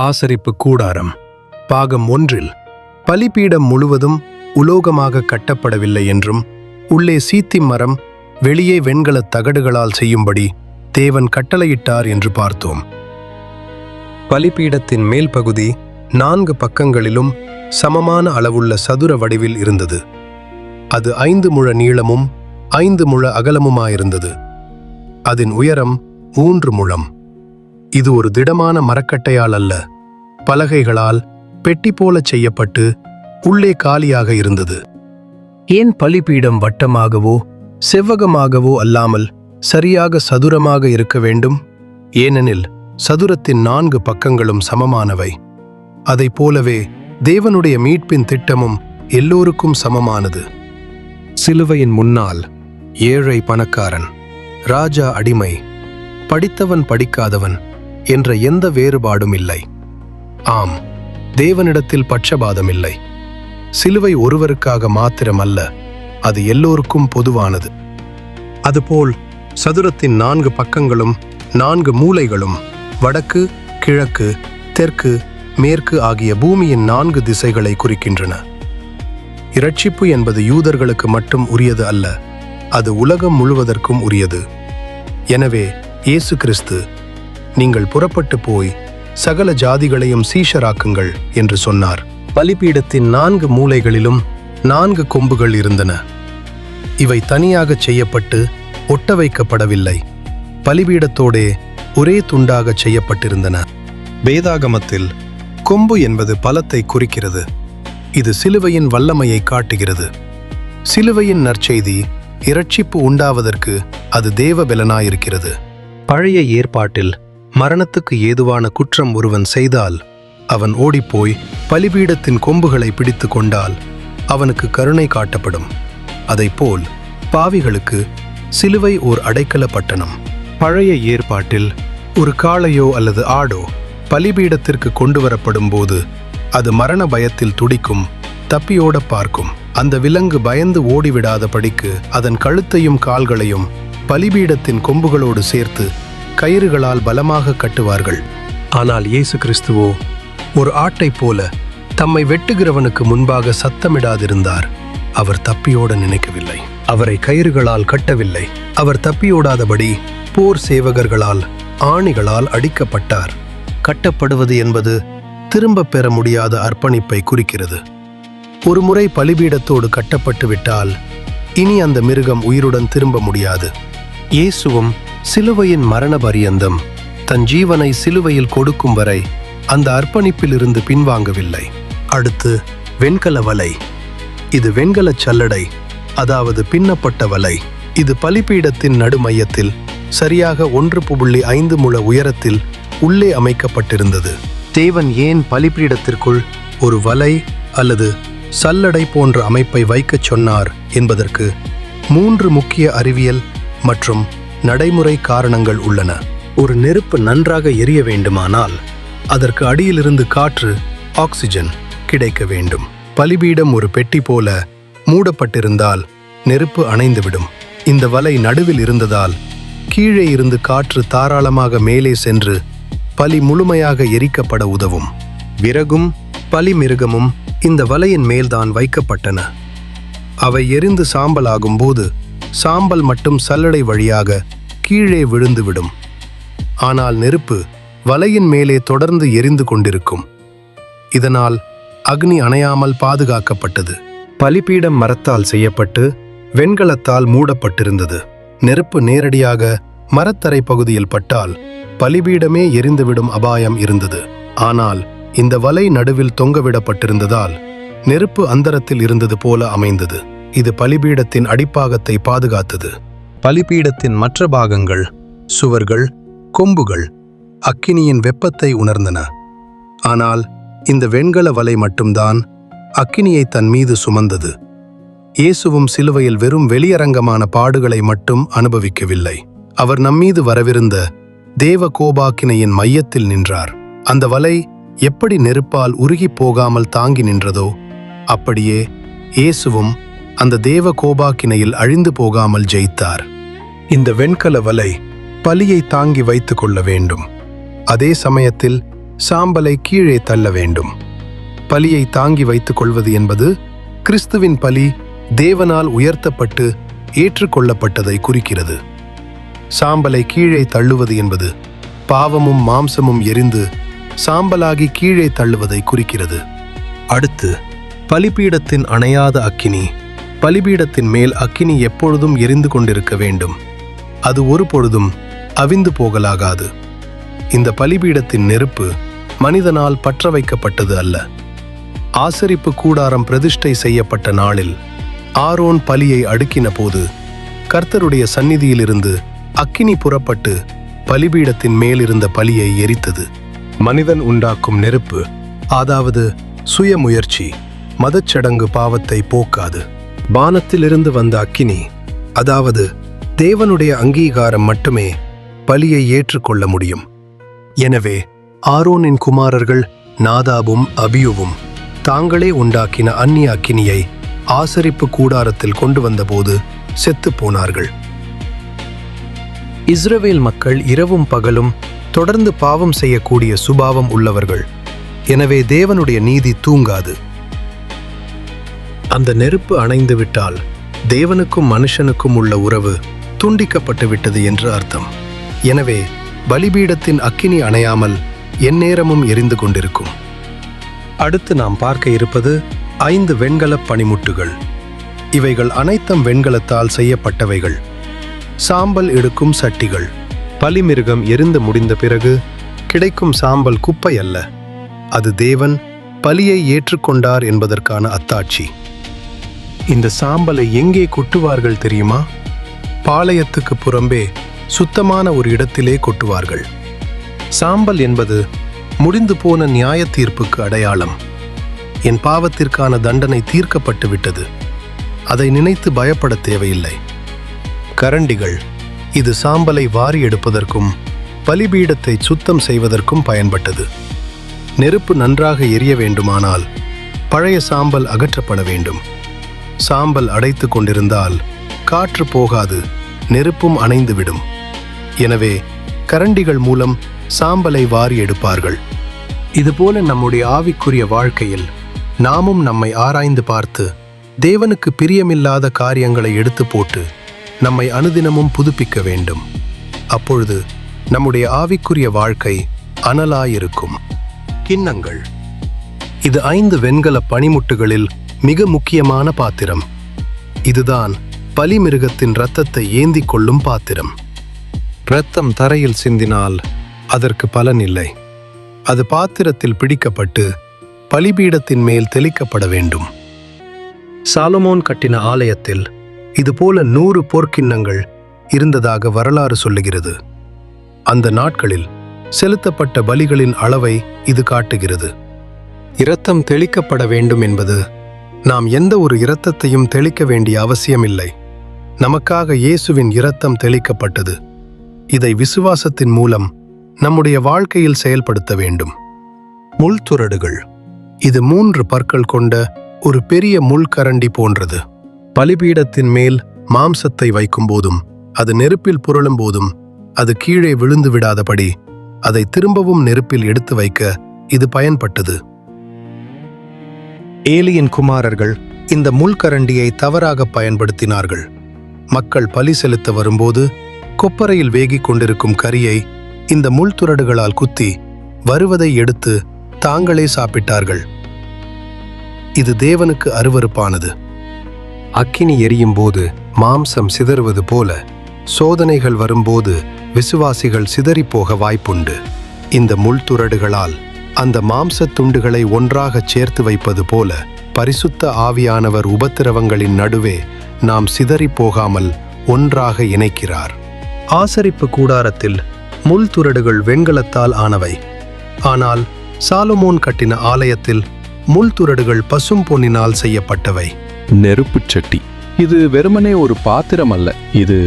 ஆசரிப்பு கூடாரம் பாகம் 1 பலிபீடம் முழுவதும் உலோகமாக கட்டப்படவில்லை என்றும் உள்ளே சீத்தி மரம் வெளியே வெண்கலத் தகடுகளால் செய்யும்படி தேவன் கட்டளையிட்டார் என்று பார்த்தோம். பலிபீடத்தின் மேல் பகுதி 4 பக்கங்களிலும் சமமான அளவுள்ள சதுர வடிவில் இருந்தது. அது 5 முழ நீளமும் 5 முழ அகலமுமாயிருந்தது. அதன் உயரம் 3 முழம். இது ஒரு திடமான மரக்கட்டையால் அல்ல, பலகைகளால் பெட்டி போல செய்யப்பட்டு உள்ளே காலியாக இருந்தது. ஏன் பலிபீடம் வட்டமாகவோ செவ்வகமாகவோ அல்லாமல் சரியாக சதுரமாக இருக்க வேண்டும்? ஏனெனில் சதுரத்தின் 4 பக்கங்களும் சமமானவை. அதைப் போலவே தேவனுடைய மீட்பின் திட்டமும் எல்லோருக்கும் சமமானது. சிலுவையின் முன்னால் ஏழை பணக்காரன், ராஜா அடிமை, படித்தவன் படிக்காதவன் என்ற எந்த வேறுபாடும் இல்லை. ஆம், தேவனிடத்தில் பட்சபாதம் இல்லை. சிலுவை ஒருவருக்காக மாத்திரமல்ல, அது எல்லோருக்கும் பொதுவானது. அதுபோல் சதுரத்தின் 4 பக்கங்களும் 4 மூலைகளும் வடக்கு, கிழக்கு, தெற்கு, மேற்கு ஆகிய பூமியின் 4 திசைகளை குறிக்கின்றன. இரட்சிப்பு என்பது யூதர்களுக்கு மட்டும் உரியது அல்ல, அது உலகம் முழுவதற்கும் உரியது. எனவே இயேசு கிறிஸ்து, நீங்கள் புறப்பட்டு போய் சகல ஜாதிகளையும் சீஷராக்குங்கள் என்று சொன்னார். பலிபீடத்தின் 4 மூலைகளிலும் 4 கொம்புகள் இருந்தன. இவை தனியாக செய்யப்பட்டு ஒட்ட வைக்கப்படவில்லை, பலிபீடத்தோடே ஒரே துண்டாக செய்யப்பட்டிருந்தன. வேதாகமத்தில் கொம்பு என்பது பலத்தை குறிக்கிறது. இது சிலுவையின் வல்லமையை காட்டுகிறது. சிலுவையின் நற்செய்தி இரட்சிப்பு உண்டாவதற்கு அது தேவபெலனாயிருக்கிறது. பழைய ஏற்பாட்டில் மரணத்துக்கு ஏதுவான குற்றம் ஒருவன் செய்தால் அவன் ஓடிப்போய் பலிபீடத்தின் கொம்புகளை பிடித்து கொண்டால் அவனுக்கு கருணை காட்டப்படும். அதைப்போல் பாவிகளுக்கு சிலுவை ஓர் அடைக்கல பட்டணம். பழைய ஏற்பாட்டில் ஒரு காளையோ அல்லது ஆடோ பலிபீடத்திற்கு கொண்டு வரப்படும் போது அது மரண பயத்தில் துடிக்கும், தப்பியோட பார்க்கும். அந்த விலங்கு பயந்து ஓடிவிடாதபடிக்கு அதன் கழுத்தையும் கால்களையும் பலிபீடத்தின் கொம்புகளோடு சேர்த்து கயிறுகளால் பலமாக கட்டுவார்கள். ஆனால் இயேசு கிறிஸ்துவோ ஒரு ஆட்டைப் போல தம்மை வெட்டுகிறவனுக்கு முன்பாக சத்தமிடாதிருந்தார். அவர் தப்பியோட நினைக்கவில்லை, அவரை கயிறுகளால் கட்டவில்லை. அவர் தப்பியோடாதபடி போர் சேவகர்களால் ஆணிகளால் அடிக்கப்பட்டார். கட்டப்படுவது என்பது திரும்ப பெற முடியாத அர்ப்பணிப்பை குறிக்கிறது. ஒரு முறை பலிபீடத்தோடு கட்டப்பட்டு விட்டால் இனி அந்த மிருகம் உயிருடன் திரும்ப முடியாது. இயேசுவும் சிலுவையின் மரண பரியந்தம் தன் ஜீவனை சிலுவையில் கொடுக்கும் வரை அந்த அர்ப்பணிப்பிலிருந்து பின்வாங்கவில்லை. அடுத்து வெண்கல வலை. இது வெண்கலச் சல்லடை, அதாவது பின்னப்பட்ட வலை. இது பலிபீடத்தின் நடுமையத்தில் சரியாக 1.5 முழ உயரத்தில் உள்ளே அமைக்கப்பட்டிருந்தது. தேவன் ஏன் பலிபீடத்திற்குள் ஒரு வலை அல்லது சல்லடை போன்ற அமைப்பை வைக்கச் சொன்னார் என்பதற்கு 3 முக்கிய அறிவியல் மற்றும் நடைமுறை காரணங்கள் உள்ளன. ஒரு நெருப்பு நன்றாக எரிய வேண்டுமானால் அதற்கு அடியிலிருந்து காற்று, ஆக்சிஜன் கிடைக்க வேண்டும். பலிபீடம் ஒரு பெட்டி போல மூடப்பட்டிருந்தால் நெருப்பு அணைந்துவிடும். இந்த வலை நடுவில் இருந்ததால் கீழே இருந்து காற்று தாராளமாக மேலே சென்று பலி முழுமையாக எரிக்கப்பட உதவும். விறகும் பலி மிருகமும் இந்த வலையின் மேல்தான் வைக்கப்பட்டன. அவை எரிந்து சாம்பலாகும் போது சாம்பல் மட்டும் சல்லடை வழியாக கீழே விழுந்துவிடும். ஆனால் நெருப்பு வலையின் மேலே தொடர்ந்து எரிந்து கொண்டிருக்கும். இதனால் அக்னி அணையாமல் பாதுகாக்கப்பட்டது. பலிபீடம் மரத்தால் செய்யப்பட்டு வெண்கலத்தால் மூடப்பட்டிருந்தது. நெருப்பு நேரடியாக மரத்தரை பகுதியில் பட்டால் பலிபீடமே எரிந்துவிடும் அபாயம் இருந்தது. ஆனால் இந்த வலை நடுவில் தொங்கவிடப்பட்டிருந்ததால் நெருப்பு அந்தரத்தில் இருந்தது போல அமைந்தது. இது பலிபீடத்தின் அடிப்பாகத்தை பாதுகாத்தது. பலிபீடத்தின் மற்ற பாகங்கள், சுவர்கள், கொம்புகள் அக்கினியின் வெப்பத்தை உணர்ந்தன. ஆனால் இந்த வெண்கல வலை மட்டும்தான் அக்கினியை தன் மீது சுமந்தது. இயேசுவும் சிலுவையில் வெறும் வெளியரங்கமான பாடுகளை மட்டும் அனுபவிக்கவில்லை. அவர் நம்மீது வரவிருந்த தேவ கோபாக்கினையின் மையத்தில் நின்றார். அந்த வலை எப்படி நெருப்பால் உருகி போகாமல் தாங்கி நின்றதோ அப்படியே இயேசுவும் அந்த தேவ கோபாக்கினையில் அழிந்து போகாமல் ஜெயித்தார். இந்த வெண்கல வலை பலியை தாங்கி வைத்து கொள்ள வேண்டும். அதே சமயத்தில் சாம்பலை கீழே தள்ள வேண்டும். பலியை தாங்கி வைத்துக் கொள்வது என்பது கிறிஸ்துவின் பலி தேவனால் உயர்த்தப்பட்டு ஏற்றுக்கொள்ளப்பட்டதை குறிக்கிறது. சாம்பலை கீழே தள்ளுவது என்பது பாவமும் மாம்சமும் எரிந்து சாம்பலாகி கீழே தள்ளுவதை குறிக்கிறது. அடுத்து பலிபீடத்தின் அணையாத அக்கினி. பலிபீடத்தின் மேல் அக்கினி எப்பொழுதும் எரிந்து கொண்டிருக்க வேண்டும். அது ஒரு பொழுதும் அவிந்து போகலாகாது. இந்த பலிபீடத்தின் நெருப்பு மனிதனால் பற்ற வைக்கப்பட்டது அல்ல. ஆசரிப்பு கூடாரம் பிரதிஷ்டை செய்யப்பட்ட நாளில் ஆரோன் பலியை அடுக்கின போது கர்த்தருடைய சந்நிதியிலிருந்து அக்கினி புறப்பட்டு பலிபீடத்தின் மேலிருந்த பலியை எரித்தது. மனிதன் உண்டாக்கும் நெருப்பு, அதாவது சுயமுயற்சி, மதச்சடங்கு பாவத்தை போக்காது. வானத்திலிருந்து வந்த அக்கினி, அதாவது தேவனுடைய அங்கீகாரம் மட்டுமே பலியை ஏற்றுக்கொள்ள முடியும். எனவே ஆரோனின் குமாரர்கள் நாதாபும் அபியுவும் தாங்களே உண்டாக்கின அந்நிய அக்கினியை ஆசரிப்பு கூடாரத்தில் கொண்டு வந்தபோது செத்துப் போனார்கள். இஸ்ரவேல் மக்கள் இரவும் பகலும் தொடர்ந்து பாவம் செய்யக்கூடிய சுபாவம் உள்ளவர்கள். எனவே தேவனுடைய நீதி தூங்காது. அந்த நெருப்பு அணைந்து விட்டால் தேவனுக்கும் மனுஷனுக்கும் உள்ள உறவு துண்டிக்கப்பட்டு விட்டது என்று அர்த்தம். எனவே பலிபீடத்தின் அக்கினி அணையாமல் எந்நேரமும் எரிந்து கொண்டிருக்கும். அடுத்து நாம் பார்க்க இருப்பது 5 வெண்கல பணிமுட்டுகள். இவைகள் அனைத்தும் வெண்கலத்தால் செய்யப்பட்டவைகள். சாம்பல் எடுக்கும் சட்டிகள். பலிமிருகம் எரிந்து முடிந்த பிறகு கிடைக்கும் சாம்பல் குப்பை அல்ல. அது தேவன் பலியை ஏற்றுக்கொண்டார் என்பதற்கான அத்தாட்சி. இந்த சாம்பலை எங்கே கொட்டுவார்கள் தெரியுமா? பாளையத்துக்கு புறம்பே சுத்தமான ஒரு இடத்திலே கொட்டுவார்கள். சாம்பல் என்பது முடிந்து போன நியாய தீர்ப்புக்கு அடையாளம். என் பாவத்திற்கான தண்டனை தீர்க்கப்பட்டு விட்டது. அதை நினைத்து பயப்பட தேவையில்லை. கரண்டிகள், இது சாம்பலை வாரி எடுப்பதற்கும் பலிபீடத்தை சுத்தம் செய்வதற்கும் பயன்பட்டது. நெருப்பு நன்றாக எரிய வேண்டுமானால் பழைய சாம்பல் அகற்றப்பட வேண்டும். சாம்பல் அடைத்து கொண்டிருந்தால் காற்று போகாது, நெருப்பும் அணைந்துவிடும். எனவே கரண்டிகள் மூலம் சாம்பலை வாரி எடுப்பார்கள். இதுபோல நம்முடைய ஆவிக்குரிய வாழ்க்கையில் நாமும் நம்மை ஆராய்ந்து பார்த்து தேவனுக்கு பிரியமில்லாத காரியங்களை எடுத்து போட்டு நம்மை அனுதினமும் புதுப்பிக்க வேண்டும். அப்பொழுது நம்முடைய ஆவிக்குரிய வாழ்க்கை அனலாயிருக்கும். கிண்ணங்கள், இது 5 வெண்கல பணிமுட்டுகளில் மிக முக்கியமான பாத்திரம். இதுதான் பலிமிருகத்தின் இரத்தத்தை ஏந்திக் கொள்ளும் பாத்திரம். இரத்தம் தரையில் சிந்தினால் அதற்கு பலன் இல்லை. அது பாத்திரத்தில் பிடிக்கப்பட்டு பலிபீடத்தின் மேல் தெளிக்கப்பட வேண்டும். சாலமோன் கட்டின ஆலயத்தில் இதுபோல 100 பொற்கிண்ணங்கள் இருந்ததாக வரலாறு சொல்லுகிறது. அந்த நாட்களில் செலுத்தப்பட்ட பலிகளின் அளவை இது காட்டுகிறது. இரத்தம் தெளிக்கப்பட வேண்டும் என்பது நாம் எந்த ஒரு இரத்தத்தையும் தெளிக்க வேண்டிய அவசியமில்லை. நமக்காக இயேசுவின் இரத்தம் தெளிக்கப்பட்டது. இதை விசுவாசத்தின் மூலம் நம்முடைய வாழ்க்கையில் செயல்படுத்த வேண்டும். முள்துறடுகள், இது 3 பற்கள் கொண்ட ஒரு பெரிய முள்கரண்டி போன்றது. பலிபீடத்தின் மேல் மாம்சத்தை வைக்கும் போதும் அது நெருப்பில் புரளும் போதும் அது கீழே விழுந்து விடாதபடி அதை திரும்பவும் நெருப்பில் எடுத்து வைக்க இது பயன்பட்டது. ஏலியின் குமாரர்கள் இந்த முள்கரண்டியை தவறாக பயன்படுத்தினார்கள். மக்கள் பலி செலுத்த வரும்போது கொப்பரையில் வேகிக் கொண்டிருக்கும் கரியை இந்த முள்துறடுகளால் குத்தி வருவதை எடுத்து தாங்களே சாப்பிட்டார்கள். இது தேவனுக்கு அருவருப்பானது. அக்கினி எரியும் போது மாம்சம் சிதறுவது போல சோதனைகள் வரும்போது விசுவாசிகள் சிதறிப்போக வாய்ப்புண்டு. இந்த முள்துறடுகளால் அந்த மாம்சத் துண்டுகளை ஒன்றாகச் சேர்த்து வைப்பது போல பரிசுத்த ஆவியானவர் உபத்திரவங்களின் நடுவே நாம் சிதறிப்போகாமல் ஒன்றாக இணைக்கிறார். ஆசரிப்பு கூடாரத்தில் முள்துறடுகள் வெண்கலத்தால் ஆனவை. ஆனால் சாலமோன் கட்டின ஆலயத்தில் முள்துறடுகள் பசும் பொன்னினால் செய்யப்பட்டவை. நெருப்புச் சட்டி, இது வெறுமனே ஒரு பாத்திரம் அல்ல, இது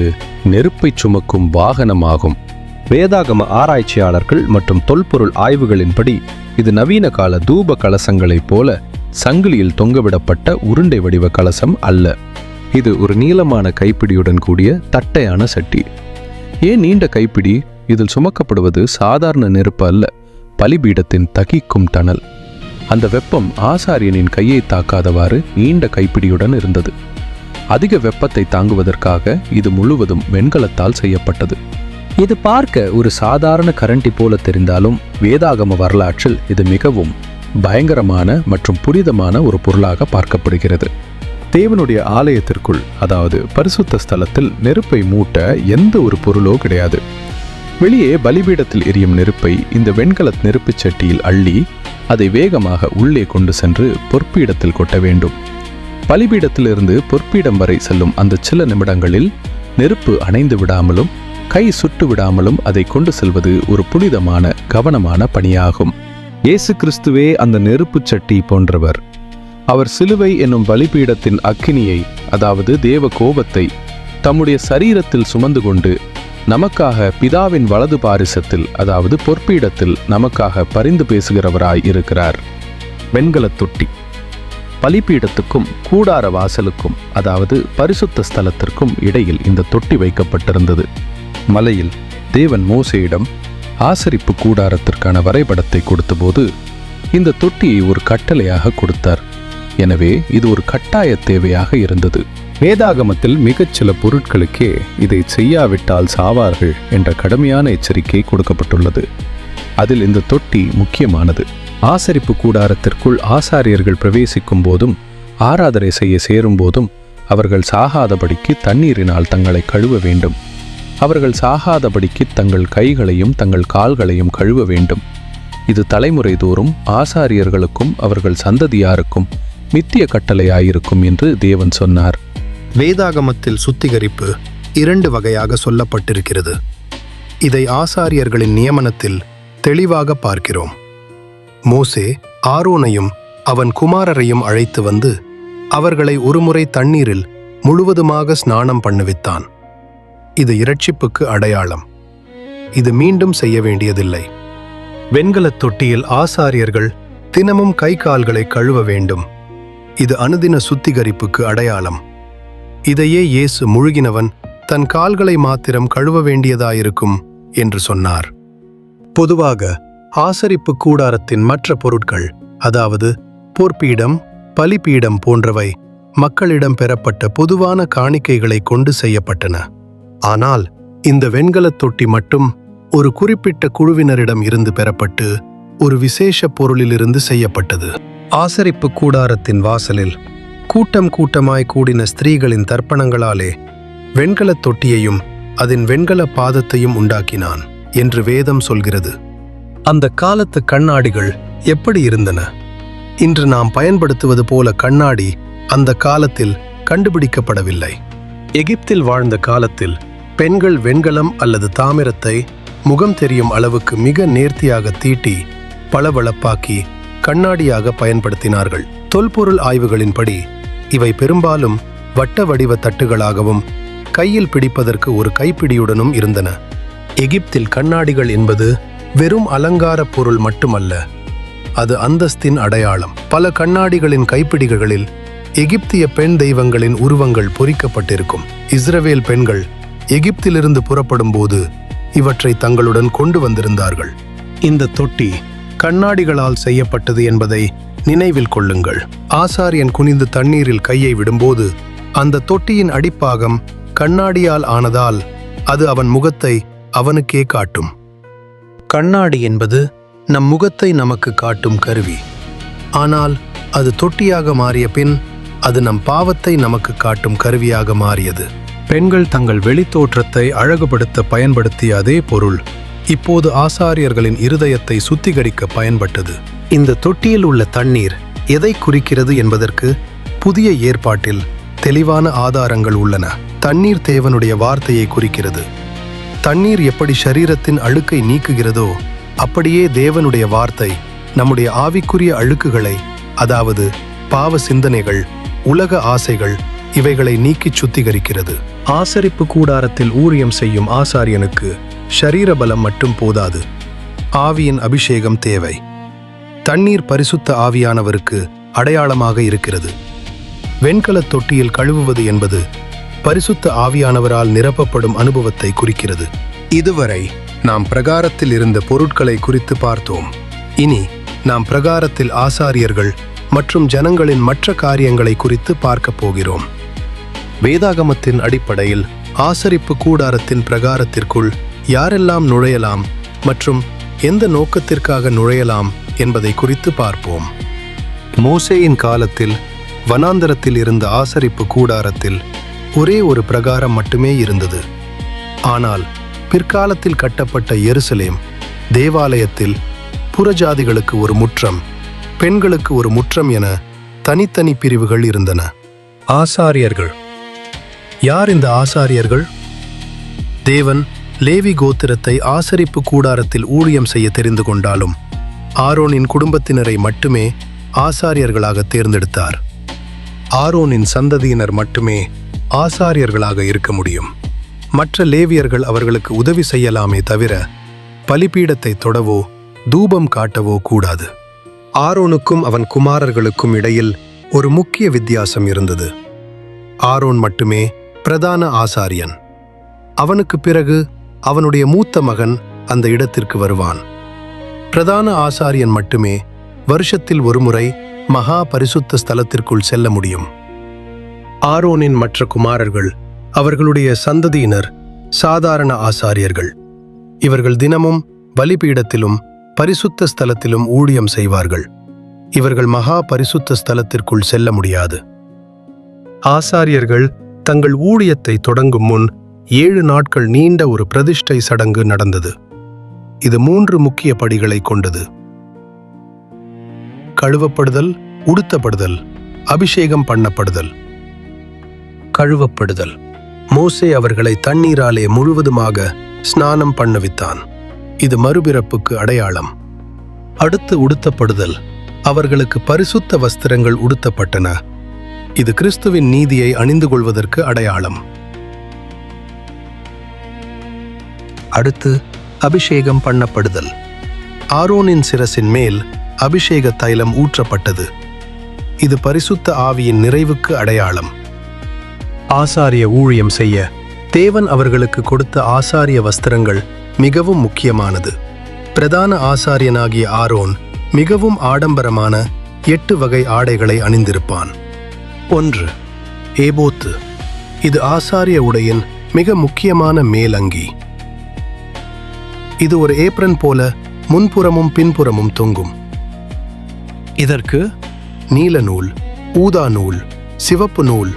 நெருப்பை சுமக்கும் வாகனமாகும். வேதாகம ஆராய்ச்சியாளர்கள் மற்றும் தொல்பொருள் ஆய்வுகளின்படி இது நவீன கால தூப கலசங்களைப் போல சங்கிலியில் தொங்கவிடப்பட்ட உருண்டை வடிவ கலசம் அல்ல. இது ஒரு நீளமான கைப்பிடியுடன் கூடிய தட்டையான சட்டி. ஏன் நீண்ட கைப்பிடி? இதில் சுமக்கப்படுவது சாதாரண நெருப்பு அல்ல, பலிபீடத்தின் தகிக்கும் தணல். அந்த வெப்பம் ஆசாரியனின் கையை தாக்காதவாறு நீண்ட கைப்பிடியுடன் இருந்தது. அதிக வெப்பத்தை தாங்குவதற்காக இது முழுவதும் வெண்கலத்தால் செய்யப்பட்டது. இது பார்க்க ஒரு சாதாரண கரண்டி போல தெரிந்தாலும் வேதாகம வரலாற்றில் இது மிகவும் பயங்கரமான மற்றும் புனிதமான ஒரு பொருளாக பார்க்கப்படுகிறது. தேவனுடைய ஆலயத்திற்குள், அதாவது பரிசுத்த ஸ்தலத்தில் நெருப்பை மூட்ட எந்த ஒரு பொருளோ கிடையாது. வெளியே பலிபீடத்தில் எரியும் நெருப்பை இந்த வெண்கல நெருப்புச் சட்டியில் அள்ளி அதை வேகமாக உள்ளே கொண்டு சென்று பொற்பீடத்தில் கொட்ட வேண்டும். பலிபீடத்திலிருந்து பொற்பீடம் வரை செல்லும் அந்த சில நிமிடங்களில் நெருப்பு அணைந்து விடாமலும் கை சுட்டு விடாமலும் அதை கொண்டு செல்வது ஒரு புனிதமான கவனமான பணியாகும். இயேசு கிறிஸ்துவே அந்த நெருப்புச் சட்டி போன்றவர். அவர் சிலுவை என்னும் பலிபீடத்தின் அக்கினியை, அதாவது தேவ கோபத்தை தம்முடைய சரீரத்தில் சுமந்து கொண்டு நமக்காக பிதாவின் வலது பாரிசத்தில், அதாவது பொற்பீடத்தில் நமக்காக பரிந்து பேசுகிறவராய் இருக்கிறார். வெண்கலத் தொட்டி. பலிபீடத்துக்கும் கூடார வாசலுக்கும், அதாவது பரிசுத்த ஸ்தலத்திற்கும் இடையில் இந்த தொட்டி வைக்கப்பட்டிருந்தது. மலையில் தேவன் மோசேயிடம் ஆசரிப்பு கூடாரத்திற்கான வரைபடத்தை கொடுத்தபோது இந்த தொட்டியை ஒரு கட்டளையாக கொடுத்தார். எனவே இது ஒரு கட்டாய தேவையாக இருந்தது. வேதாகமத்தில் மிகச் சில பொருட்களுக்கே இதை செய்யாவிட்டால் சாவார்கள் என்ற கடுமையான எச்சரிக்கை கொடுக்கப்பட்டுள்ளது. அதில் இந்த தொட்டி முக்கியமானது. ஆசரிப்பு கூடாரத்திற்குள் ஆசாரியர்கள் பிரவேசிக்கும் போதும் ஆராதனை செய்ய சேரும் போதும் அவர்கள் சாகாதபடிக்கு தண்ணீரினால் தங்களை கழுவ வேண்டும். அவர்கள் சாகாதபடிக்கு தங்கள் கைகளையும் தங்கள் கால்களையும் கழுவ வேண்டும். இது தலைமுறை தோறும் ஆசாரியர்களுக்கும் அவர்கள் சந்ததியாருக்கும் நித்திய கட்டளையாயிருக்கும் என்று தேவன் சொன்னார். வேதாகமத்தில் சுத்திகரிப்பு 2 வகையாக சொல்லப்பட்டிருக்கிறது. இதை ஆசாரியர்களின் நியமனத்தில் தெளிவாக பார்க்கிறோம். மோசே ஆரோனையும் அவன் குமாரரையும் அழைத்து வந்து அவர்களை ஒருமுறை தண்ணீரில் முழுவதுமாக ஸ்நானம் பண்ணுவித்தான். இது இரட்சிப்புக்கு அடையாளம். இது மீண்டும் செய்ய வேண்டியதில்லை. வெண்கலத் தொட்டியில் ஆசாரியர்கள் தினமும் கை கால்களை கழுவ வேண்டும். இது அனுதின சுத்திகரிப்புக்கு அடையாளம். இதையே இயேசு முழுகினவன் தன் கால்களை மாத்திரம் கழுவ வேண்டியதாயிருக்கும் என்று சொன்னார். பொதுவாக ஆசரிப்பு கூடாரத்தின் மற்ற பொருட்கள், அதாவது பொற்பீடம், பலிபீடம் போன்றவை மக்களிடம் பெறப்பட்ட பொதுவான காணிக்கைகளை கொண்டு செய்யப்பட்டன. ஆனால் இந்த வெண்கலத் தொட்டி மட்டும் ஒரு குறிப்பிட்ட குழுவினரிடம் இருந்து பெறப்பட்டு ஒரு விசேஷ பொருளிலிருந்து செய்யப்பட்டது. ஆசரிப்பு கூடாரத்தின் வாசலில் கூட்டம் கூட்டமாய் கூடின ஸ்திரீகளின் தர்ப்பணங்களாலே வெண்கலத் தொட்டியையும் அதன் வெண்கல பாதத்தையும் உண்டாக்கினான் என்று வேதம் சொல்கிறது. அந்த காலத்து கண்ணாடிகள் எப்படி இருந்தன? இன்று நாம் பயன்படுத்துவது போல கண்ணாடி அந்த காலத்தில் கண்டுபிடிக்கப்படவில்லை. எகிப்தில் வாழ்ந்த காலத்தில் பெண்கள் வெண்கலம் அல்லது தாமிரத்தை முகம் தெரியும் அளவுக்கு மிக நேர்த்தியாக தீட்டி பளபளப்பாக்கி கண்ணாடியாக பயன்படுத்தினார்கள். தொல்பொருள் ஆய்வுகளின்படி இவை பெரும்பாலும் வட்ட வடிவ தட்டுகளாகவும் கையில் பிடிப்பதற்கு ஒரு கைப்பிடியுடனும் இருந்தன. எகிப்தில் கண்ணாடிகள் என்பது வெறும் அலங்கார பொருள் மட்டுமல்ல, அது அந்தஸ்தின் அடையாளம். பல கண்ணாடிகளின் கைப்பிடிகளில் எகிப்திய பெண் தெய்வங்களின் உருவங்கள் பொறிக்கப்பட்டிருக்கும். இஸ்ரவேல் பெண்கள் எகிப்திலிருந்து புறப்படும் போது இவற்றை தங்களுடன் கொண்டு வந்திருந்தார்கள். இந்த தொட்டி கண்ணாடிகளால் செய்யப்பட்டது என்பதை நினைவில் கொள்ளுங்கள். ஆசாரியன் குனிந்து தண்ணீரில் கையை விடும்போது அந்த தொட்டியின் அடிப்பாகம் கண்ணாடியால் ஆனதால் அது அவன் முகத்தை அவனுக்கே காட்டும். கண்ணாடி என்பது நம் முகத்தை நமக்கு காட்டும் கருவி. ஆனால் அது தொட்டியாக மாறிய பின் அது நம் பாவத்தை நமக்கு காட்டும் கருவியாக மாறியது. பெண்கள் தங்கள் வெளித்தோற்றத்தை அழகுபடுத்த பயன்படுத்திய அதே பொருள் இப்போது ஆசாரியர்களின் இருதயத்தை சுத்திகரிக்க பயன்பட்டது. இந்த தொட்டியில் உள்ள தண்ணீர் எதை குறிக்கிறது என்பதற்கு புதிய ஏற்பாட்டில் தெளிவான ஆதாரங்கள் உள்ளன. தண்ணீர் தேவனுடைய வார்த்தையை குறிக்கிறது. தண்ணீர் எப்படி சரீரத்தின் அழுக்கை நீக்குகிறதோ அப்படியே தேவனுடைய வார்த்தை நம்முடைய ஆவிக்குரிய அழுக்குகளை, அதாவது பாவ சிந்தனைகள், உலக ஆசைகள், இவைகளை நீக்கிச் சுத்திகரிக்கிறது. ஆசரிப்பு கூடாரத்தில் ஊழியம் செய்யும் ஆசாரியனுக்கு ஷரீர பலம் மட்டும் போதாது, ஆவியின் அபிஷேகம் தேவை. தண்ணீர் பரிசுத்த ஆவியானவருக்கு அடையாளமாக இருக்கிறது. வெண்கலத் தொட்டியில் கழுவுவது என்பது பரிசுத்த ஆவியானவரால் நிரப்பப்படும் அனுபவத்தை குறிக்கிறது. இதுவரை நாம் பிரகாரத்தில் இருந்த பொருட்களை குறித்து பார்த்தோம். இனி நாம் பிரகாரத்தில் ஆசாரியர்கள் மற்றும் ஜனங்களின் மற்ற காரியங்களை குறித்து பார்க்கப் போகிறோம். வேதாகமத்தின் அடிப்படையில் ஆசரிப்பு கூடாரத்தின் பிரகாரத்திற்குள் யாரெல்லாம் நுழையலாம் மற்றும் எந்த நோக்கத்திற்காக நுழையலாம் என்பதை குறித்து பார்ப்போம். மோசேயின் காலத்தில் வனாந்தரத்தில் இருந்த ஆசரிப்பு கூடாரத்தில் ஒரே ஒரு பிரகாரம் மட்டுமே இருந்தது. ஆனால் பிற்காலத்தில் கட்டப்பட்ட எருசலேம் தேவாலயத்தில் புறஜாதிகளுக்கு ஒரு முற்றம், பெண்களுக்கு ஒரு முற்றம் என தனித்தனி பிரிவுகள் இருந்தன. ஆசாரியர்கள். யார் இந்த ஆசாரியர்கள்? தேவன் லேவி கோத்திரத்தை ஆசரிப்பு கூடாரத்தில் ஊழியம் செய்ய தெரிந்து கொண்டாலும் ஆரோனின் குடும்பத்தினரை மட்டுமே ஆசாரியர்களாக தேர்ந்தெடுத்தார். ஆரோனின் சந்ததியினர் மட்டுமே ஆசாரியர்களாக இருக்க முடியும். மற்ற லேவியர்கள் அவர்களுக்கு உதவி செய்யலாமே தவிர பலிபீடத்தை தொடவோ தூபம் காட்டவோ கூடாது. ஆரோனுக்கும் அவன் குமாரர்களுக்கும் இடையில் ஒரு முக்கிய வித்தியாசம் இருந்தது. ஆரோன் மட்டுமே பிரதான ஆசாரியன். அவனுக்கு பிறகு அவனுடைய மூத்த மகன் அந்த இடத்திற்கு வருவான். பிரதான ஆசாரியன் மட்டுமே வருஷத்தில் ஒருமுறை மகா பரிசுத்த ஸ்தலத்திற்குள் செல்ல முடியும். ஆரோனின் மற்ற குமாரர்கள், அவர்களுடைய சந்ததியினர் சாதாரண ஆசாரியர்கள். இவர்கள் தினமும் பலிபீடத்திலும் பரிசுத்த ஸ்தலத்திலும் ஊழியம் செய்வார்கள். இவர்கள் மகா பரிசுத்த ஸ்தலத்திற்குள் செல்ல முடியாது. ஆசாரியர்கள் தங்கள் ஊழியத்தை தொடங்கும் முன் 7 நாட்கள் நீண்ட ஒரு பிரதிஷ்டை சடங்கு நடந்தது. இது 3 முக்கிய படிகளை கொண்டது. கழுவப்படுதல், உடுத்தப்படுதல், அபிஷேகம் பண்ணப்படுதல். கழுவப்படுதல். மோசே அவர்களை தண்ணீராலே முழுவதுமாக ஸ்நானம் பண்ணுவித்தான். இது மறுபிறப்புக்கு அடையாளம். அடுத்து உடுத்தப்படுதல். அவர்களுக்கு பரிசுத்த வஸ்திரங்கள் உடுத்தப்பட்டன. இது கிறிஸ்துவின் நீதியை அணிந்து கொள்வதற்கு அடையாளம். அடுத்து அபிஷேகம் பண்ணப்படுதல். ஆரோனின் சிரசின் மேல் அபிஷேக தைலம் ஊற்றப்பட்டது. இது பரிசுத்த ஆவியின் நிறைவுக்கு அடையாளம். ஆசாரிய ஊழியம் செய்ய தேவன் அவர்களுக்கு கொடுத்த ஆசாரிய வஸ்திரங்கள் மிகவும் முக்கியமானது. பிரதான ஆசாரியனாகிய ஆரோன் மிகவும் ஆடம்பரமான 8 வகை ஆடைகளை அணிந்திருப்பான். 1. ஏபோத்து. இது ஆசாரிய உடையின் மிக முக்கியமான மேலங்கி. இது ஒரு ஏப்ரன் போல முன்புறமும் பின்புறமும் தொங்கும். இதற்கு நீல நூல், ஊதா நூல், சிவப்பு நூல்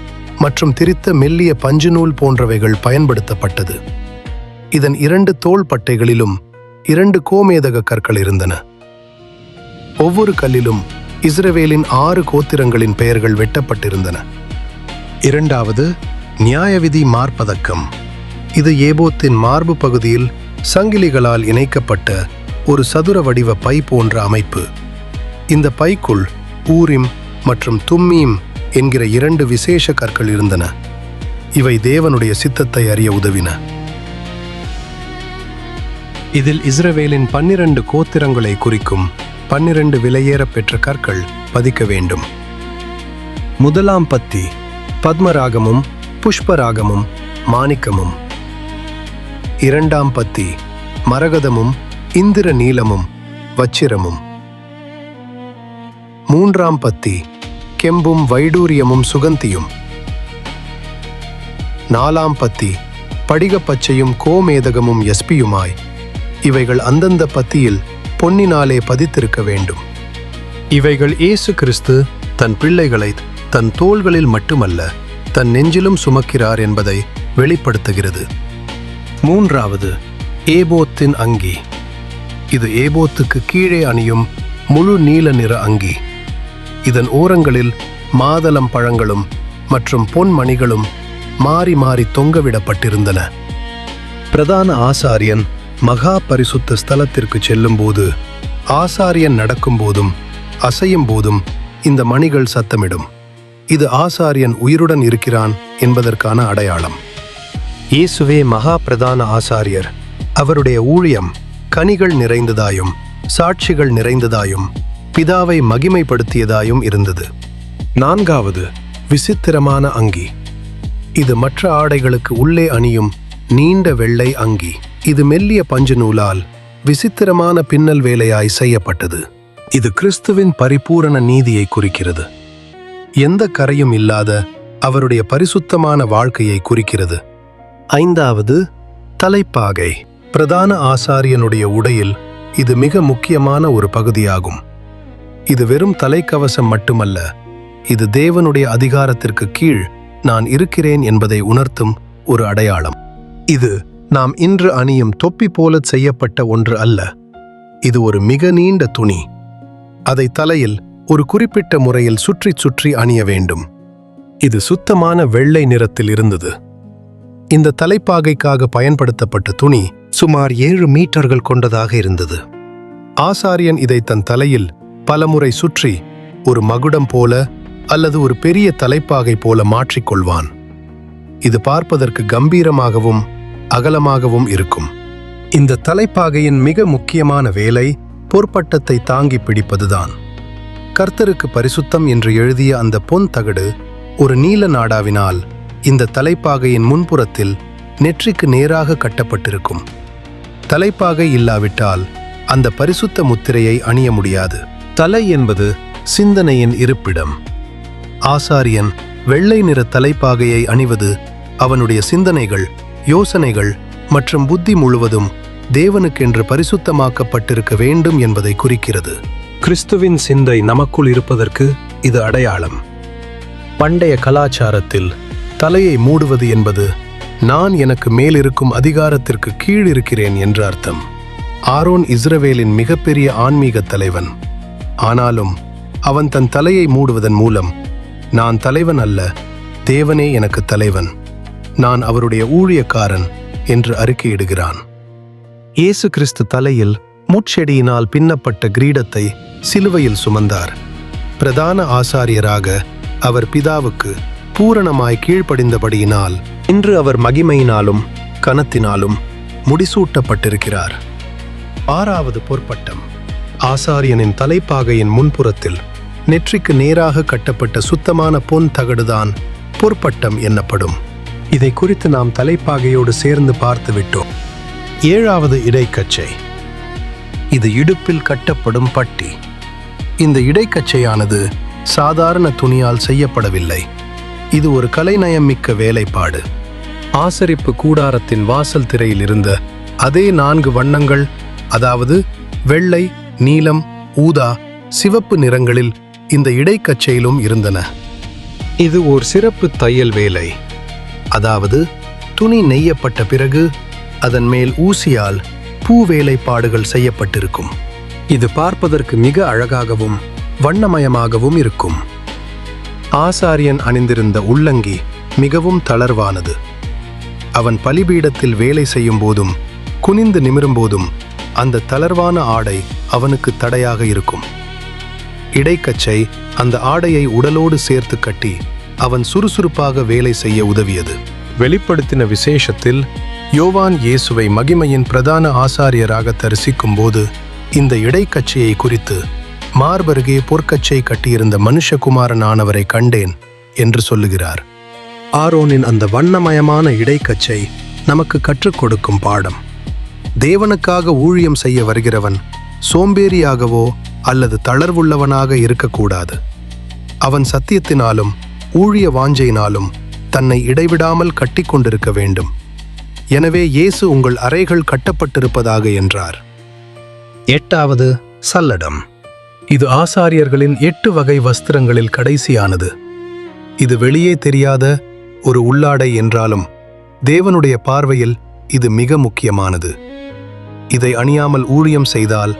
மற்றும் திரித்த மெல்லிய பஞ்சு நூல் போன்றவைகள் பயன்படுத்தப்பட்டது. இதன் 2 தோள் பட்டைகளிலும் 2 கோமேதக கற்கள் இருந்தன. ஒவ்வொரு கல்லிலும் இஸ்ரவேலின் 6 கோத்திரங்களின் பெயர்கள் வெட்டப்பட்டிருந்தன. 2. நியாயவிதி மார்பதக்கம். இது ஏபோத்தின் மார்பு பகுதியில் சங்கிலிகளால் இணைக்கப்பட்ட ஒரு சதுர வடிவ பை போன்ற அமைப்பு. இந்த பைக்குள் ஊரிம் மற்றும் தும்மீம் என்கிற 2 விசேஷ கற்கள் இருந்தன. இவை தேவனுடைய சித்தத்தை அறிய உதவின. இதில் இஸ்ரவேலின் 12 கோத்திரங்களை குறிக்கும் 12 விலையேற பெற்ற கற்கள் பதிக்க வேண்டும். முதலாம் பத்தி பத்மராகமும் புஷ்பராகமும் மாணிக்கமும். 2ஆம் பத்தி மரகதமும் இந்திர நீலமும் வச்சிரமும். 3ஆம் பத்தி கெம்பும் வைடூரியமும் சுகந்தியும். 4ஆம் பத்தி படிகப்பச்சையும் கோமேதகமும் எஸ்பியுமாய். இவைகள் அந்தந்த பத்தியில் பொன்னினாலே பதித்திருக்க வேண்டும். இவைகள் இயேசு கிறிஸ்து தன் பிள்ளைகளை தன் தோள்களில் மட்டுமல்ல தன் நெஞ்சிலும் சுமக்கிறார் என்பதை வெளிப்படுத்துகிறது. 3. ஏபோத்தின் அங்கி. இது ஏபோத்துக்கு கீழே அணியும் முழு நீல நிற அங்கி. இதன் ஓரங்களில் மாதளம் பழங்களும் மற்றும் பொன்மணிகளும் மாறி மாறி தொங்கவிடப்பட்டிருந்தன. பிரதான ஆசாரியன் மகா பரிசுத்த ஸ்தலத்திற்கு செல்லும்போது, ஆசாரியன் நடக்கும்போதும் அசையும் போதும் இந்த மணிகள் சத்தமிடும். இது ஆசாரியன் உயிருடன் இருக்கிறான் என்பதற்கான அடையாளம். இயேசுவே மகா பிரதான ஆசாரியர். அவருடைய ஊழியம் கனிகள் நிறைந்ததாயும் சாட்சிகள் நிறைந்ததாயும் பிதாவை மகிமைப்படுத்தியதாயும் இருந்தது. 4. விசித்திரமான அங்கி. இது மற்ற ஆடைகளுக்கு உள்ளே அணியும் நீண்ட வெள்ளை அங்கி. இது மெல்லிய பஞ்சு நூலால் விசித்திரமான பின்னல் வேலையாய் செய்யப்பட்டது. இது கிறிஸ்துவின் பரிபூரண நீதியை குறிக்கிறது. எந்த கரையும் இல்லாத அவருடைய பரிசுத்தமான வாழ்க்கையை குறிக்கிறது. 5வது, தலைப்பாகை. பிரதான ஆசாரியனுடைய உடையில் இது மிக முக்கியமான ஒரு பகுதியாகும். இது வெறும் தலைக்கவசம் மட்டுமல்ல, இது தேவனுடைய அதிகாரத்திற்கு கீழ் நான் இருக்கிறேன் என்பதை உணர்த்தும் ஒரு அடையாளம். இது நாம் இன்று அணியும் தொப்பி போல செய்யப்பட்ட ஒன்று அல்ல. இது ஒரு மிக நீண்ட துணி. அதை தலையில் ஒரு குறிப்பிட்ட முறையில் சுற்றி சுற்றி அணிய வேண்டும். இது சுத்தமான வெள்ளை நிறத்தில் இருந்தது. இந்த தலைப்பாகைக்காக பயன்படுத்தப்பட்ட துணி சுமார் 7 மீட்டர்கள் கொண்டதாக இருந்தது. ஆசாரியன் இதை தன் தலையில் பலமுறை சுற்றி ஒரு மகுடம் போல அல்லது ஒரு பெரிய தலைப்பாகை போல மாற்றிக்கொள்வான். இது பார்ப்பதற்கு கம்பீரமாகவும் அகலமாகவும் இருக்கும். இந்த தலைப்பாகையின் மிக முக்கியமான வேலை பொற்பட்டத்தை தாங்கி பிடிப்பதுதான். கர்த்தருக்கு பரிசுத்தம் என்று எழுதிய அந்த பொன் தகடு ஒரு நீல நாடாவினால் இந்த தலைப்பாகையின் முன்புறத்தில் நெற்றிக்கு நேராக கட்டப்பட்டிருக்கும். தலைப்பாகை இல்லாவிட்டால் அந்த பரிசுத்த முத்திரையை அணிய முடியாது. தலை என்பது சிந்தனையின் இருப்பிடம். ஆசாரியன் வெள்ளை நிற தலைப்பாகையை அணிவது அவனுடைய சிந்தனைகள், யோசனைகள் மற்றும் புத்தி முழுவதும் தேவனுக்கென்று பரிசுத்தமாக்கப்பட்டிருக்க வேண்டும் என்பதை குறிக்கிறது. கிறிஸ்துவின் சிந்தை நமக்குள் இருப்பதற்கு இது அடையாளம். பண்டைய கலாச்சாரத்தில் தலையை மூடுவது என்பது நான் எனக்கு மேலிருக்கும் அதிகாரத்திற்கு கீழ் இருக்கிறேன் என்ற அர்த்தம். ஆரோன் இஸ்ரவேலின் மிகப்பெரிய ஆன்மீக தலைவன். ஆனாலும் அவன் தன் தலையை மூடுவதன் மூலம் நான் தலைவன் அல்ல, தேவனே எனக்கு தலைவன், நான் அவருடைய ஊழியக்காரன் என்று அறிக்கையிடுகிறான். இயேசு கிறிஸ்து தலையில் முட்செடியினால் பின்னப்பட்ட கிரீடத்தை சிலுவையில் சுமந்தார். பிரதான ஆசாரியராக அவர் பிதாவுக்கு பூரணமாய் கீழ்ப்படிந்தபடியினால் இன்று அவர் மகிமையினாலும் கனத்தினாலும் முடிசூட்டப்பட்டிருக்கிறார். 6வது பொற்பட்டம். ஆசாரியனின் தலைப்பாகையின் முன்புறத்தில் நெற்றிக்கு நேராக கட்டப்பட்ட சுத்தமான பொன் தகடுதான் பொற்பட்டம் என்னப்படும். இதை குறித்து நாம் தலைப்பாகையோடு சேர்ந்து பார்த்து விட்டோம். 7வது இடைக்கச்சை. இது இடுப்பில் கட்டப்படும் பட்டி. இந்த இடைக்கச்சையானது சாதாரண துணியால் செய்யப்படவில்லை. இது ஒரு கலைநயம் மிக்க வேலைப்பாடு. ஆசரிப்பு கூடாரத்தின் வாசல் திரையில் இருந்த அதே 4 வண்ணங்கள், அதாவது வெள்ளை, நீலம், ஊதா, சிவப்பு நிறங்களில் இந்த இடைக்கச்சையிலும் இருந்தன. இது ஒரு சிறப்பு தையல் வேலை. அதாவது துணி நெய்யப்பட்ட பிறகு அதன் மேல் ஊசியால் பூ வேலைப்பாடுகள் செய்யப்பட்டிருக்கும். இது பார்ப்பதற்கு மிக அழகாகவும் வண்ணமயமாகவும் இருக்கும். ஆசாரியன் அணிந்திருந்த உள்ளங்கி மிகவும் தளர்வானது. அவன் பலிபீடத்தில் வேலை செய்யும் போதும் குனிந்து நிமிரும் போதும் அந்த தளர்வான ஆடை அவனுக்கு தடையாக இருக்கும். இடைக்கச்சை அந்த ஆடையை உடலோடு சேர்த்து கட்டி அவன் சுறுசுறுப்பாக வேலை செய்ய உதவியது. வெளிப்படுத்தின விசேஷத்தில் யோவான் இயேசுவை மகிமையின் பிரதான ஆசாரியராக தரிசிக்கும் போது இந்த இடைக்கச்சையை குறித்து மார்பருகே பொற்கச்சை கட்டியிருந்த மனுஷகுமாரனானவரை கண்டேன் என்று சொல்லுகிறார். ஆரோனின் அந்த வண்ணமயமான இடைக்கச்சை நமக்கு கற்றுக் கொடுக்கும் பாடம். தேவனுக்காக ஊழியம் செய்ய வருகிறவன் சோம்பேறியாகவோ அல்லது தளர்வுள்ளவனாக இருக்கக்கூடாது. அவன் சத்தியத்தினாலும் ஊழிய வாஞ்சையினாலும் தன்னை இடைவிடாமல் கட்டிக்கொண்டிருக்க வேண்டும். எனவே இயேசு உங்கள் அறைகள் கட்டப்பட்டிருப்பதாக என்றார். 8வது சல்லடம். இது ஆசாரியர்களின் 8 வகை வஸ்திரங்களில் கடைசியானது. இது வெளியே தெரியாத ஒரு உள்ளாடை என்றாலும் தேவனுடைய பார்வையில் இது மிக முக்கியமானது. இதை அணியாமல் ஊழியம் செய்தால்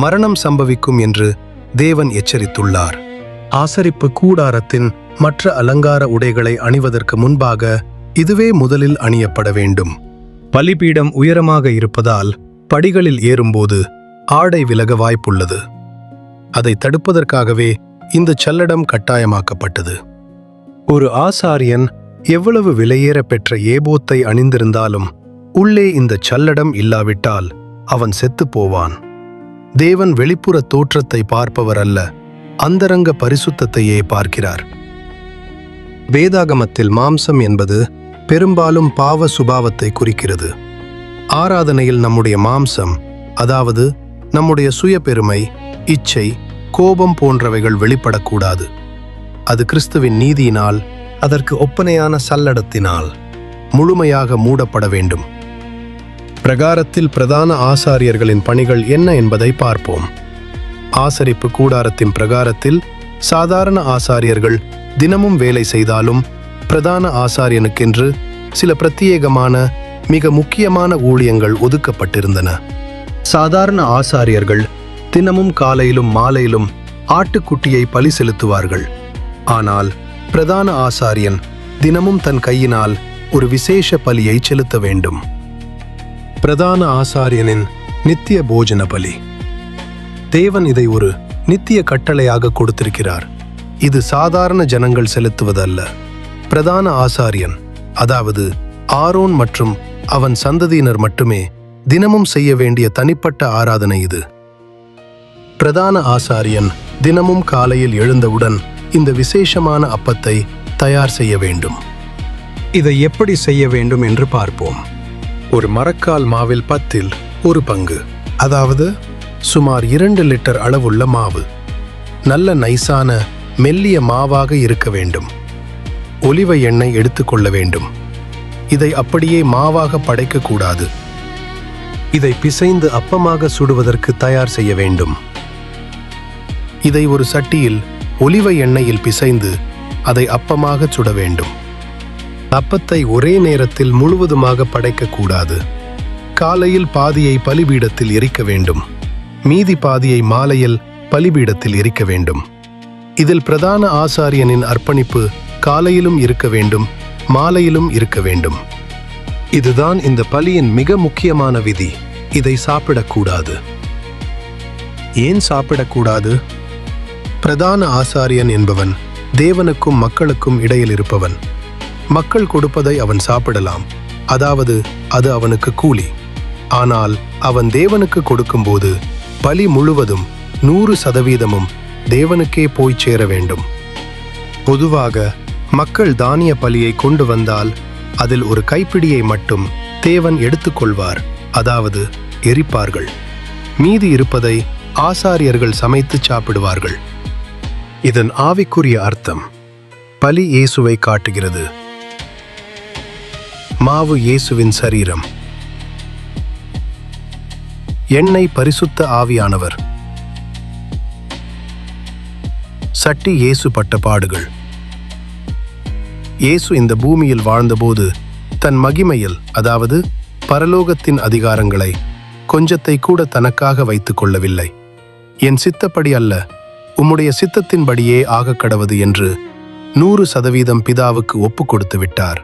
மரணம் சம்பவிக்கும் என்று தேவன் எச்சரித்துள்ளார். ஆசரிப்பு கூடாரத்தின் மற்ற அலங்கார உடைகளை அணிவதற்கு முன்பாக இதுவே முதலில் அணியப்பட வேண்டும். பலிபீடம் உயரமாக இருப்பதால் படிகளில் ஏறும்போது ஆடை விலக வாய்ப்புள்ளது. அதை தடுப்பதற்காகவே இந்த சல்லடம் கட்டாயமாக்கப்பட்டது. ஒரு ஆசாரியன் எவ்வளவு விலையேற பெற்ற ஏபோத்தை அணிந்திருந்தாலும் உள்ளே இந்த சல்லடம் இல்லாவிட்டால் அவன் செத்துப் போவான். தேவன் வெளிப்புற தோற்றத்தை பார்ப்பவர் அல்ல, அந்தரங்க பரிசுத்தத்தையே பார்க்கிறார். வேதாகமத்தில் மாம்சம் என்பது பெரும்பாலும் பாவ சுபாவத்தை குறிக்கிறது. ஆராதனையில் நம்முடைய மாம்சம் அதாவது நம்முடைய சுயபெருமை, இச்சை, கோபம் போன்றவைகள் வெளிப்படக்கூடாது. அது கிறிஸ்துவின் நீதியினால், அதற்கு ஒப்பனையான சல்லடத்தினால் முழுமையாக மூடப்பட வேண்டும். பிரகாரத்தில் பிரதான ஆசாரியர்களின் பணிகள் என்ன என்பதை பார்ப்போம். ஆசரிப்பு கூடாரத்தின் பிரகாரத்தில் சாதாரண ஆசாரியர்கள் தினமும் வேலை செய்தாலும், பிரதான ஆசாரியனுக்கென்று சில பிரத்யேகமான மிக முக்கியமான ஊழியங்கள் ஒதுக்கப்பட்டிருந்தன. சாதாரண ஆசாரியர்கள் தினமும் காலையிலும் மாலையிலும் ஆட்டுக்குட்டியை பலி செலுத்துவார்கள். ஆனால் பிரதான ஆசாரியன் தினமும் தன் கையினால் ஒரு விசேஷ பலியை செலுத்த வேண்டும். பிரதான ஆசாரியனின் நித்திய போஜன பலி. தேவன் இதை ஒரு நித்திய கட்டளையாக கொடுத்திருக்கிறார். இது சாதாரண ஜனங்கள் செலுத்துவதல்ல. பிரதான ஆசாரியன், அதாவது ஆரோன் மற்றும் அவன் சந்ததியினர் மட்டுமே தினமும் செய்ய வேண்டிய தனிப்பட்ட ஆராதனை இது. பிரதான ஆசாரியன் தினமும் காலையில் எழுந்தவுடன் இந்த விசேஷமான அப்பத்தை தயார் செய்ய வேண்டும். இதை எப்படி செய்ய வேண்டும் என்று பார்ப்போம். ஒரு மரக்கால் மாவில் 10ல் 1 பங்கு, அதாவது சுமார் 2 லிட்டர் அளவுள்ள மாவு நல்ல நைசான மெல்லிய மாவாக இருக்க வேண்டும். ஒலிவ எண்ணெய் எடுத்துக்கொள்ள வேண்டும். இதை அப்படியே மாவாக படைக்கக்கூடாது. இதை பிசைந்து அப்பமாக சுடுவதற்கு தயார் செய்ய வேண்டும். இதை ஒரு சட்டியில் ஒலிவ எண்ணெயில் பிசைந்து அதை அப்பமாக சுட வேண்டும். அப்பத்தை ஒரே நேரத்தில் முழுவதுமாக படைக்கக்கூடாது. காலையில் பாதியை பலிபீடத்தில் எரிக்க வேண்டும். மீதி பாதியை மாலையில் பலிபீடத்தில் எரிக்க வேண்டும். இதில் பிரதான ஆசாரியனின் அர்ப்பணிப்பு காலையிலும் இருக்க வேண்டும், மாலையிலும் இருக்க வேண்டும். இதுதான் இந்த பலியின் மிக முக்கியமான விதி. இதை சாப்பிடக்கூடாது. ஏன் சாப்பிடக்கூடாது? பிரதான ஆசாரியன் என்பவன் தேவனுக்கும் மக்களுக்கும் இடையில் இருப்பவன். மக்கள் கொடுப்பதை அவன் சாப்பிடலாம், அதாவது அது அவனுக்கு கூலி. ஆனால் அவன் தேவனுக்கு கொடுக்கும்போது பலி முழுவதும் 100% தேவனுக்கே போய் சேர வேண்டும். பொதுவாக மக்கள் தானிய பலியை கொண்டு வந்தால் அதில் ஒரு கைப்பிடியை மட்டும் தேவன் எடுத்துக்கொள்வார், அதாவது எரிப்பார்கள். மீதி இருப்பதை ஆசாரியர்கள் சமைத்து சாப்பிடுவார்கள். இதன் ஆவிக்குரிய அர்த்தம் பலி இயேசுவை காட்டுகிறது. மாவு இயேசுவின் சரீரம். எண்ணெய் பரிசுத்த ஆவியானவர். சட்டி இயேசு பட்ட பாடுகள். இயேசு இந்த பூமியில் வாழ்ந்தபோது தன் மகிமையில், அதாவது பரலோகத்தின் அதிகாரங்களை கொஞ்சத்தை கூட தனக்காக வைத்துக் கொள்ளவில்லை. என் சித்தப்படி அல்ல, உம்முடைய சித்தத்தின்படியே ஆகக் கடவது என்று 100% பிதாவுக்கு ஒப்பு கொடுத்து விட்டார்.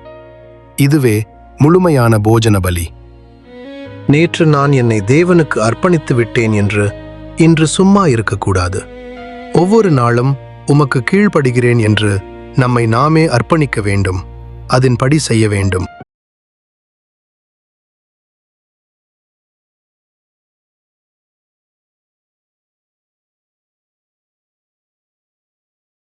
இதுவே முழுமையான போஜன பலி. நேற்று நான் என்னை தேவனுக்கு அர்ப்பணித்து விட்டேன் என்று இன்று சும்மா இருக்கக்கூடாது. ஒவ்வொரு நாளும் உமக்கு கீழ்ப்படுகிறேன் என்று நம்மை நாமே அர்ப்பணிக்க வேண்டும். அதன்படி செய்ய வேண்டும்.